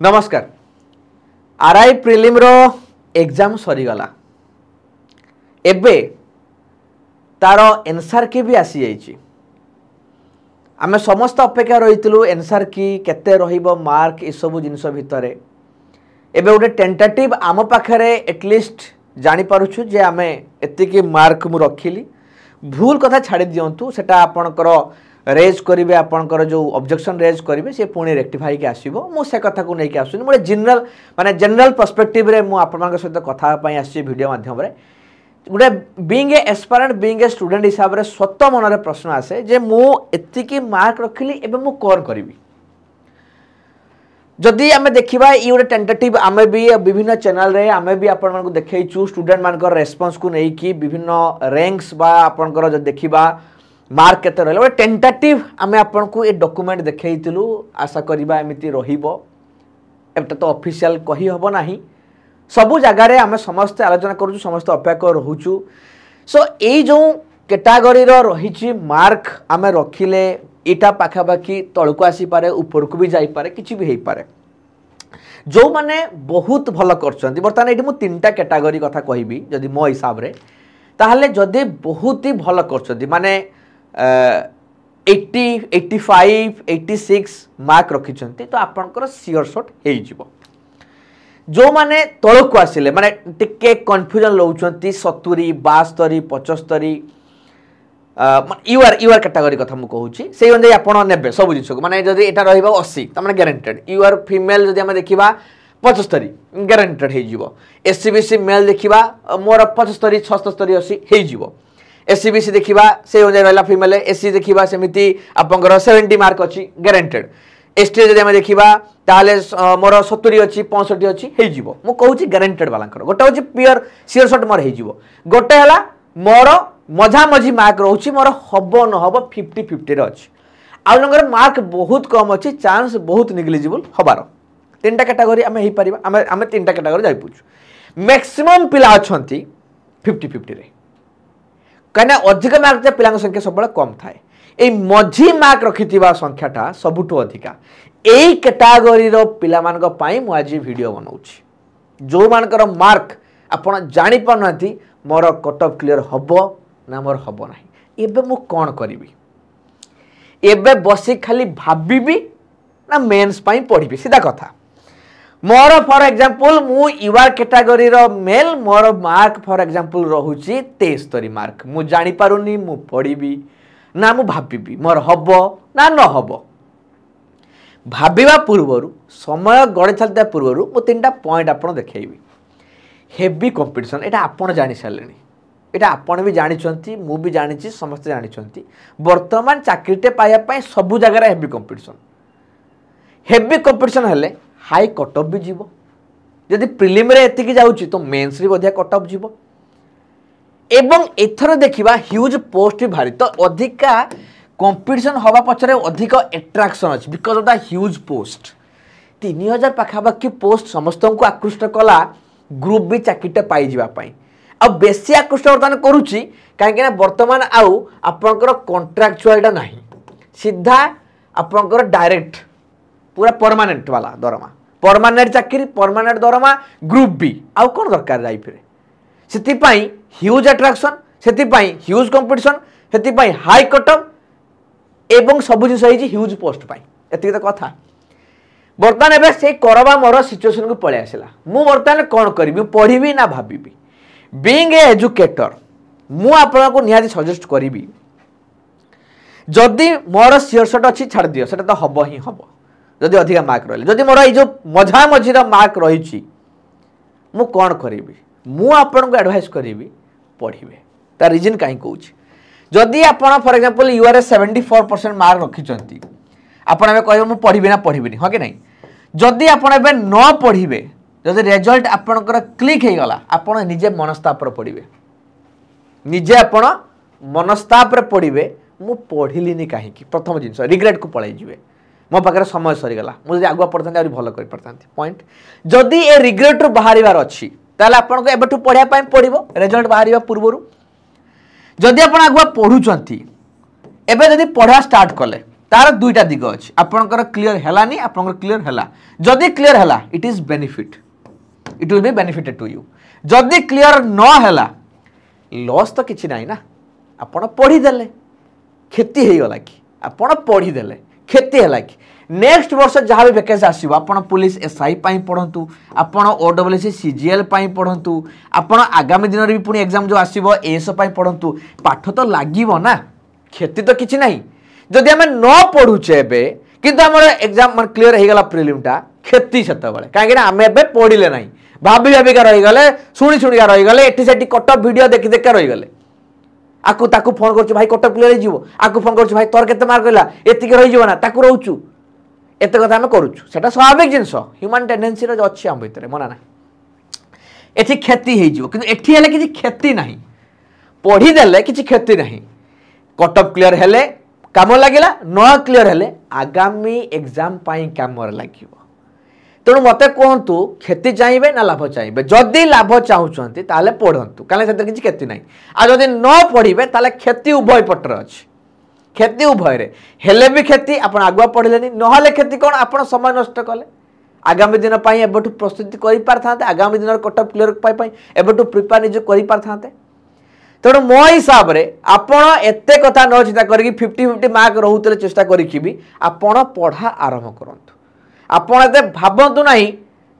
नमस्कार। RI prelim रो exam सरीगला एबे तार एनसर की भी आसी जाइए। आम समस्त अपेक्षा रही एनसर की केते रहिबो मार्क ए सब जिनस भितर एबे गोटे टेंटेटिव आम पाखे एटलिस्ट जानी पारुछु जे आमे एतिकी मार्क मु रखिली। भूल कथा छाड़ी दियंतु सेटा आपणकर रेज करेंगे आपणकर जो ऑब्जेक्शन रेज करेंगे सी पुणी रेक्टिफाई के आसो मुझे कथा को लेकिन आसुनी मोटे जनरल माने जनरल पर्सपेक्टिव रे मु आपन सहित कथा आसी वीडियो माध्यम गोटे being a aspirant being a student हिसाब से स्वत मन में प्रश्न आसे जे मु एतिकी मार्क रखिली एबे मु कौन करी। जदि आम देखा ये गोटे टेंटेटिव आम भी विभिन्न चैनल रे आम भी आपको देखु स्टूडेंट मान रेस्पॉन्स को लेकिन विभिन्न रैंक्स बा आपनकर जो देखा मार्क केते रहा गोटे टेंटेटिव आम आपको ये डॉक्यूमेंट देखु आशा करवा एमती रहा तो ऑफिशियल कही हम ना सबू जगार आम समस्ते आलोचना करूँ समस्त अपेक्षा रोचु। सो ये जो कैटेगरी रही मार्क आम रखिले इटा पाखापाखि तलू आसीपे उपरकू भी जापे कि भी हो पारे जो मैंने बहुत भल कर बर्तमान ये मुझे तीन कैटेगरी कथा कहबी जदि मो हिसाब से ताहले जदि बहुत ही भल कर माने 80, 85, 86 मार्क रखिंट तो आपंकर सियोर शॉट हो जो माने तलक आसिले माने टिके कन्फ्यूजन लौंट 70, 72, 75 यूआर कैटेगरी कथा मुझे कहूँ से अनुसार आप ने सब जिन को माने जब यहाँ रहा 80 तो ग्यारंटेड यूआर फिमेल जब आम देखा 75 ग्यारंटेड हो एससीबीसी मेल देखा मोर 75, 77, 80 हो एससीबीसी देखा से अनुसार रहा फिमेल एससी देखा सेमती आपंकर 70 मार्क अच्छी ग्यारंटेड एसटी जब आम देखा ताले मोर 70 अच्छी 65 अच्छी हो मुझे ग्यारंटेड वाला गोटे हूँ प्योर सियोर शॉट मोर हो गोटे है मोर मझामझी मार्क रोचे मोर हम न हम 50-50 अच्छी आउ जन मार्क बहुत कम अच्छी चांस बहुत निग्लिजिबल हबार तीन कैटेगरी आम हो पार आम तीन कैटेगरी जाइपुछु मैक्सिमम पिला अच्छा 50-50 कहीं अधिक मार्क पिला संख्या सब कम थाए ये मझी मार्क रखि संख्याटा सबुठु अधिका यही कैटेगरी पिला आज वीडियो बनाऊँगी जो मानकर मार्क आपड़ जापर ना मोर कट ऑफ क्लियर हम ना मोर हम ना एबे मु कौन करी एबे बसी खाली भाबी ना मेन्स पढ़ी सीधा कथा मोर फॉर एग्जांपल मु UR category male more mark for example रोचे 73 मार्क मु जानी पारुनी मु पढ़ी ना मु भाबी मोर हम ना न हम भाबा पूर्वर समय गड़ी चलता पूर्वर मु 3टा पॉइंट आपन देखैबी हेवी कंपटीशन एटा आपन जानि सारे एटा आपन भी जानी मु भी जानी समस्त जानी वर्तमान चाकरीटे पाइबा सबू जगह हेवी कंपटीशन हेले हाई कट ऑफ भी जीवो जदि प्रिलिम रे एतिकी जाउची तो मेंस रे बधिया कट ऑफ जीवो एवं एथर देखिबा ह्यूज पोस्ट भी भारी तो अधिका कंपटीशन हवा पछरे अधिक एट्रैक्शन अछि because of the huge post 3000 पाखापाखि पोस्ट समस्त को आकृष्ट कला ग्रुप भी चाकरीटे पाई जीवा पाई आ बेसी आकृष्ट बर्तमान करुच्ची कहीं बर्तमान आउ आपंकर कॉन्ट्रैक्चुअल नहीं सीधा आपंकर डायरेक्ट पूरा परमानेंट वाला दरमा परमानेंट चाकरी परमानेंट दरमा ग्रुप बी आउ कौन दरकार लाइफ रे से ह्यूज अट्रैक्शन से ह्यूज कंपटीशन से हाई कटअप एवं सब जिन ह्यूज पोस्ट एति तो कथा बर्तमान एबे से करवा मोर सिचुएशन को पळे आसिला मु बर्तमान कौन करी पढ़ी ना भाबी बीइंग ए एजुकेटर मु आपन को निहाती सजेस्ट करी जदि मोर सियोर शॉट अच्छी छाड़ दियो सेटा तो हम ही हम जदि अधिक मार्क रही जदि मोर जो मझा मझीर मार्क रही मु कौन करी मु आपन को एडवाइस करी पढ़े तार रिजन कहीं कौच जदि आप फॉर एग्जांपल यूआर 74% मार्क रखिंट आपड़ कह पढ़ी ना पढ़ी हाँ कि नहीं जदि आप न पढ़े जदि रिजल्ट आपणकर क्लिक हो गला आपण निजे मनस्ताप पढ़े निजे आपण मनस्ताप पढ़े मु पढ़िली कहीं प्रथम जिन रिग्रेट को पलैजे मो पाखे समय सरीगला मुझे आगुआ पढ़ता भल कर पॉइंट जदि ए रिग्रेट रू बाहर अच्छी ताले आपन एबेठू पढ़ाई पड़ो रिजल्ट बाहर पूर्वर जदि आप आगुआ पढ़ुंट एबे जदि पढ़ा स्टार्ट कले तार दुईटा दिग अच्छी आपंकर क्लीयर है आपंकर क्लीयर है जदि क्लीयर है it is benefit it will be benefited to you जदि क्लीयर न है लॉस तो किसी ना ना आपण पढ़ीदे क्षति हो गला कि आपण पढ़ीदे क्षति है कि नेक्स्ट वर्ष जहाँ भी वैकेंसी आसो आप पुलिस एसआई पढ़ु आपड़ ओडब्ल्यूसी सीजीएल पढ़ु आपड़ आगामी दिन भी पुणी एग्जाम जो आसो एएसओ पढ़ु पाठ तो लगे ना क्षति तो किसी ना जदि आम न पढ़ुचे किंतु आम एग्जाम मान क्लीयर हो गला प्रिलिमटा क्षति से कहीं आम ए पढ़ले ना भाभी भाविका रहीगले शुणी शुणिका रहीगले एटी कटअप वीडियो देखी देखा रहीगले आकु ताकु फोन कर भाई कटअप क्लीयर हो आकु फोन कर भाई तोर केते मार्क रहा एतिक रहीजा ना ताकु रोचु एत कथा आम करुँ स्वाभाविक जिनस ह्यूमन टेंडेंसी अच्छी आम भितर मना ना एठी क्षति हो किसी क्षति ना पढ़ीदे किसी क्षति ना कटअप क्लीयर हेले काम लगे न क्लीयर हेले आगामी एग्जाम काम लगे तेणु मत कहतु क्षति चाहिए ना लाभ चाहिए जदि लाभ चाहते पढ़तु कहीं किसी क्षति ना आ जदि न पढ़े ताले क्षति उभय पटर अच्छी क्षति उभय हेले भी क्षति आप आगुआ पढ़ले ना क्षति कौन आप समय नष्ट कले आगामी दिन एबठू प्रस्तुति कर आगामी दिन कटअप क्लीयर एबठू प्रिपेयर निज कर तेणु मो हिसाब से आपण एत कथा न चिंता करी 50-50 मार्क रोते चेष्टा करी आपण पढ़ा आरंभ करूँ आपण एत भावतु ना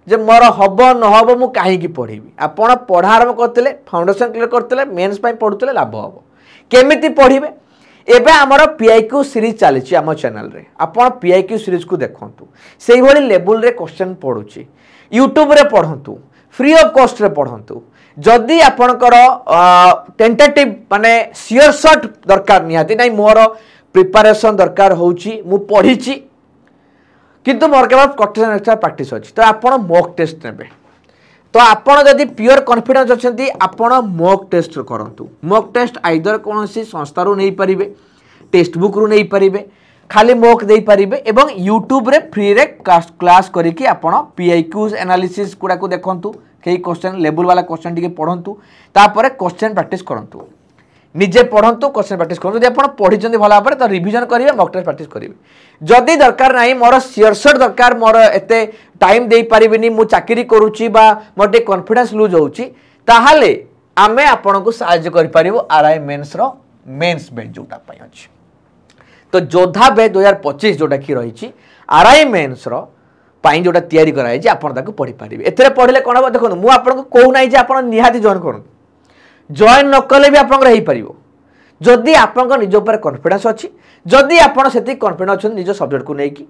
जे मोर हम नहब मु कहीं पढ़ी आपण पढ़ा आरंभ करते फाउंडेशन क्लीयर करते मेन्स पढ़ुते लाभ हम केमी पढ़े एबे आमर पीआईक्यू सीरीज चली आम चैनल रे आपण पीआईक्यू सीरीज को देखंतु सेही भली लेवल रे क्वेश्चन पढ़ुची यूट्यूब रे पढ़ंतु फ्री ऑफ कॉस्ट रे पढ़ंतु जदि आपणकर टेंटेटिव माने सियर शॉट दरकार निहाती नहीं मोर प्रिपरेशन दरकार होची मु पढ़ीची किंतु मोर केवल क्वेश्चन आंसर प्रैक्टिस अछि तो आपण मॉक टेस्ट नेबे तो आपण जदि प्योर कॉन्फिडेंस अछंती आपण मॉक टेस्ट करंतु मॉक टेस्ट आइदर कोनोसी संस्था रो नै परिबे टेक्स्ट बुक रो नै परिबे खाली मॉक दे परिबे एवं यूट्यूब रे फ्री रे क्लास करिकि आपण पीआईक्यूज एनालिसिस गुडा को देखंतु कई क्वेश्चन लेवल वाला क्वेश्चन टिके पढ़ंतु तापर क्वेश्चन प्रैक्टिस करंतु निजे पढ़ंतु क्वेश्चन प्रैक्टिस करंतु जदि आपण पढ़िचंती भला भाबरे तो रिवीजन करिवे मॉक टेस्ट प्रैक्टिस करिवे जदि दरकार नाही मोर सियरशट दरकार मोर एते टाइम दे परिबिनी मु चाकरी करूची बा मोर टे कॉन्फिडेंस लूज होउची ताहाले आमे आपण को सहायता करि परिबो आरआई मेंस रो मेंस बेच जोटा पई अछि तो जोधा बे 2025 जोटा की रही आरआई मेंस रो पाई जोटा तैयारी कराई जे आपण ताको पढ़ी पारिबे एथरे पढ़ले कोन हो देखो मु आपण को कहू नाही जे आपण निहाती जॉइन करन जॉइन न कले भी आपण रही परिबो जदि आपण को निज ऊपर कॉन्फिडेंस अछि जदि आपण सेति कॉन्फिडेंस अछि निज सब्जेक्ट को नै कि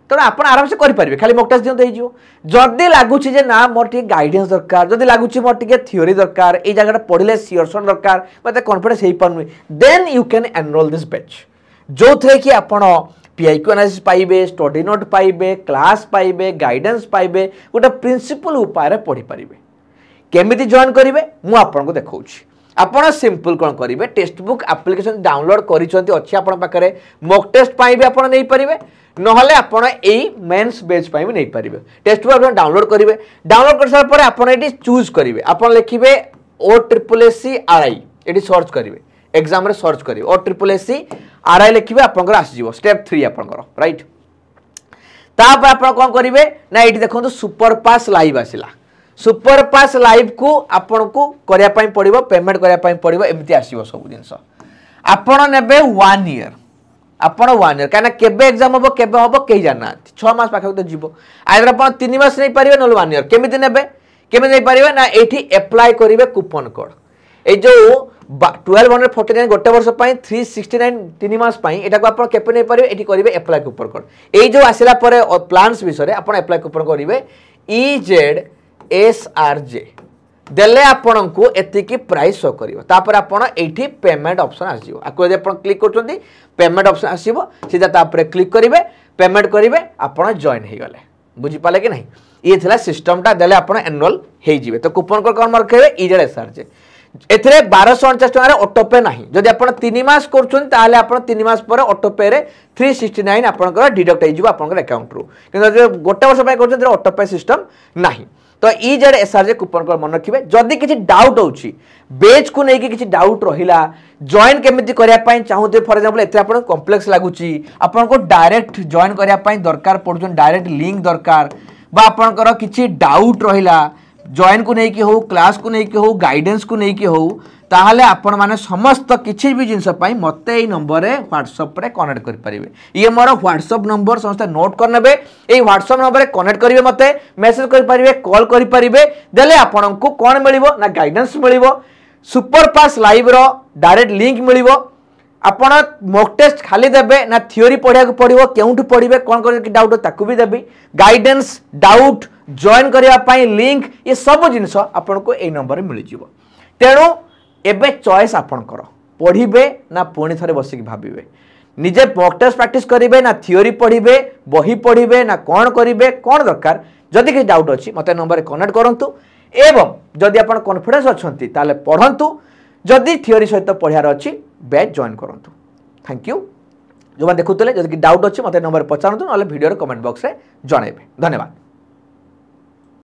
तो आपण आराम से करि परिबे खाली मॉक टेस्ट दियौ देई जिवो जदि लागुछि जे ना मोर टी गाइडेंस दरकार जदि लागुछि मोर टी थ्योरी दरकार ए जगह पढ़ले सियरसन दरकार मते कॉन्फिडेंस हेई पानु then you can enroll this batch जो थे कि आपण पीआईक्यू एनालिसिस पाइबे स्टडी नोट पाइबे क्लास पाइबे गाइडेंस पाइबे गोटे प्रिंसिपल उपाय पढ़ी पारिबे केमिति जॉइन करिवे मु आपन को देखौछि आपण सिंपल कोन करिवे टेक्स्ट बुक एप्लिकेशन डाउनलोड करिसंती अछि आपण पाखरे मॉक टेस्ट पाइबे आपण नै पारिबे नहले आपण एई मेंस बेच पाइबे नै पारिबे टेक्स्ट बुक आपण डाउनलोड करिवे डाउनलोड करसा परे आपण एटी चूज करिवे आपण लिखिबे OSSC RI एटी सर्च करिवे एग्जाम रे सर्च करिवे OSSC RI लिखिबे आपनकर आसी जीवो स्टेप 3 आपनकर राइट तापर आपण कोन करिवे ना एटी देखंतु सुपर पास लाइव आसिला सुपर पास लाइव को आपण को करिया पई पड़िबो पेमेंट करिया पई पड़िबो एमिति आसीबो सब जिंस आपण नेबे 1 ईयर आपण 1 ईयर काना केबे एग्जाम होबो केही जानना 6 मास पाखक तो जीवो आइदर आपण 3 मास नै परिबे नल 1 ईयर केमिति नेबे केमिति नै परिबे ना एठी अप्लाई करिवे कूपन कोड ए जो 1249 गोटे वर्ष 369 3 मास एटा को आप केपे नहीं पारे एटी करिवे अप्लाई कूपन कोड ए जो आसिला परे प्लान्स विषय आपण अप्लाई कूपन करिवे EZSRJ देले आपण को एतिकी प्राइस शो करिवो तापर आपण एठी पेमेंट ऑप्शन आसीबो आको जे आपण क्लिक करचोंती पेमेंट ऑप्शन आसीबो सीधा तापर क्लिक करिवे पेमेंट करिवे आपण जॉइन हे गले बुझी पाले कि नहीं ये थिला सिस्टमटा देले आपण एनरोल हे जिवे तो कूपन कोड कोन मार्क हेबे EZSRJ एथरे 1249 टका ऑटोपे नाही जदि आपण 3 मास करछन ताले आपण 3 मास पर ऑटोपे रे 369 आपनकर डिडक्ट हे जिवो आपनकर अकाउंट रो किंतु गोटे वर्ष पय करछन ऑटोपे सिस्टम नाही तो EZSRJ कूपन कोड मन रखिए जदि किसी डाउट होची बेच को लेकिन किसी डाउट रहिला जॉइन केमिति करिया पई चाहूते फॉर एग्जांपल एते आपण कॉम्प्लेक्स लागुची आपण को डायरेक्ट जॉइन करिया पई दरकार पडुचन डायरेक्ट लिंक दरकार बा आपनकर किसी डाउट रहिला जॉइन को लेकिन हो क्लास को लेकिन हो गाइडेंस को लेकिन हो ताहले आपण माने समस्त किसी भी जिनस पई मते ए नंबर रे व्हाट्सएप रे कनेक्ट कर परिबे ये मोर व्हाट्सएप नंबर समस्त नोट कर नेबे ए व्हाट्सएप नंबर रे कनेक्ट करिवे मते मेसेज कर परिबे कॉल कर परिबे देले आपण को कोन मिलिबो ना गाइडेंस मिलिबो सुपर फास्ट लाइव रो डायरेक्ट लिंक मिलिबो आपण मॉक टेस्ट खाली देबे ना थ्योरी पढिया को पढिबो केउठु पढिबे कोन कर डाउट ताकू भी देबी गाइडेंस डाउट जॉइन करिया पई लिंक ये सब जिंस आपण को ए नंबर रे मिलि जिवो तेणु एबे चॉइस आपण करो पढ़िबे ना पुणी थरे बसिक भाबिबे निजे मॉक टेस्ट प्रैक्टिस करिबे ना थ्योरी पढ़िबे बही पढ़िबे ना कौन करिबे कौन दरकार जदि कि डाउट अछि मते नंबर रे कनेक्ट करंतु एवं जदि आपण कॉन्फिडेंस अछंती ताले पढ़ंतु जदि थ्योरी सहित पढ़ियार अछि बैच जॉइन करंतु थैंक यू जो देखुतले जदि कि डाउट अछि मते नंबर पचारंतु नले वीडियो रे कमेंट बॉक्स रे जणाइबे धन्यवाद।